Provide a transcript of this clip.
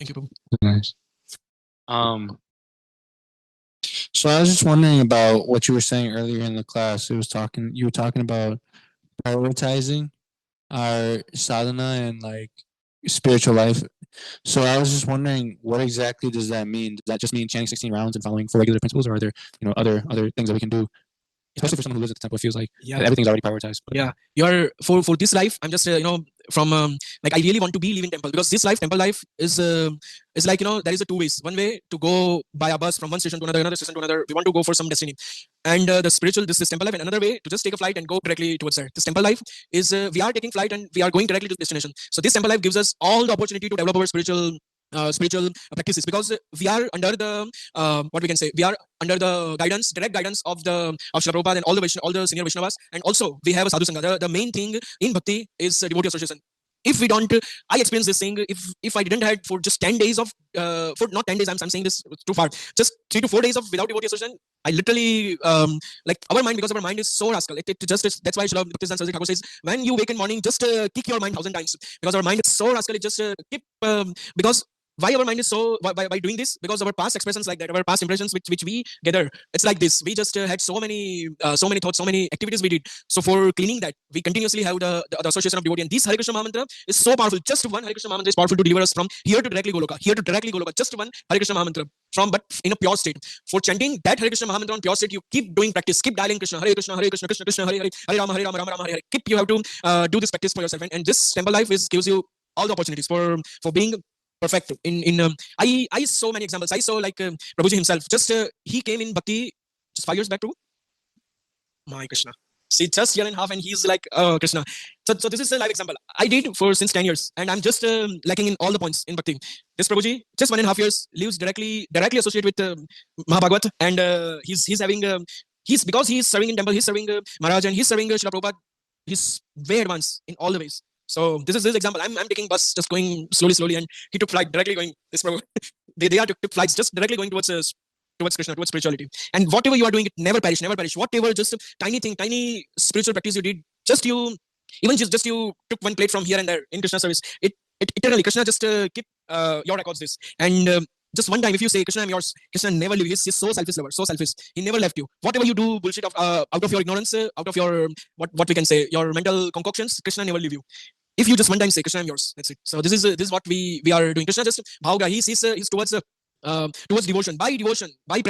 Thank you, Prabhu. Nice. Um, So I was just wondering about what you were saying earlier in the class. You were talking about prioritizing our sadhana and like spiritual life. So I was just wondering, what exactly does that mean? Does that just mean chanting 16 rounds and following four regular principles, or are there other things that we can do? Especially for someone who lives at the temple, it feels like everything's already prioritized. But Yeah, you're for this life. I'm just from like I really want to be living temple, because this life, temple life, is like there is a two ways. One way to go by a bus from one station to another station to another. We want to go for some destiny, and the spiritual, this is temple life. And another way to just take a flight and go directly towards there. This temple life is we are taking flight and we are going directly to the destination. So this temple life gives us all the opportunity to develop our spiritual practices, because we are under the what we can say, we are under the direct guidance of Srila Prabhupada and all the senior Vaishnavas, and also we have a sadhu sangha. The main thing in bhakti is devotee association. If we don't, I experienced this thing. If I didn't had for just 10 days of for not 10 days, I'm saying this too far, just 3 to 4 days of without devotee association, I literally like our mind, because our mind is so rascal. It just is, that's why Srila Bhaktivedanta Saraswati Thakur says, when you wake in morning, just kick your mind 1,000 times, because our mind is so rascal. It just keep because why our mind is so by doing this, because our past expressions like that, our past impressions which we gather, it's like this. We just had so many thoughts, so many activities we did. So for cleaning that, we continuously have the association of devotee, and this Hare Krishna Mahamantra is so powerful. Just one Hare Krishna Mahamantra is powerful to deliver us from here to directly Goloka. Just one Hare Krishna Mahamantra from, but in a pure state. For chanting that Hare Krishna Mahamantra on pure state, you keep doing practice, keep dialing Krishna Krishna, Krishna Krishna, Hare Rama, Rama Rama, Hare. Keep, you have to do this practice for yourself, and this temple life gives you all the opportunities for being perfect. I saw many examples. I saw like Prabhuji himself. Just he came in bhakti just 5 years back, Prabhu. My Krishna. See, just year and a half, and he's like, oh Krishna. So this is a live example. I did for since 10 years, and I'm just lacking in all the points in bhakti. This Prabhuji, just 1.5 years, lives directly associated with Mahabhagavat, and he's having he's, because he's serving in temple, he's serving Maharaj, and he's serving Srila Prabhupada. He's way advanced in all the ways. So this is his example. I'm taking bus, just going slowly, and he took flight directly going. This Prabhu, they are took flights just directly going towards Krishna, towards spirituality. And whatever you are doing, it never perish. Whatever, just tiny spiritual practice you did, just you took one plate from here and there in Krishna service. It eternally, Krishna just keep your records this. And just one time, if you say Krishna, I'm yours, Krishna never leave you. He's so selfish lover, so selfish. He never left you. Whatever you do, bullshit of out of your ignorance, out of your what we can say, your mental concoctions, Krishna never leave you. If you just one time say Krishna, I'm yours, that's it. So this is what we are doing. Krishna just bhauga. He's towards devotion, by prayer.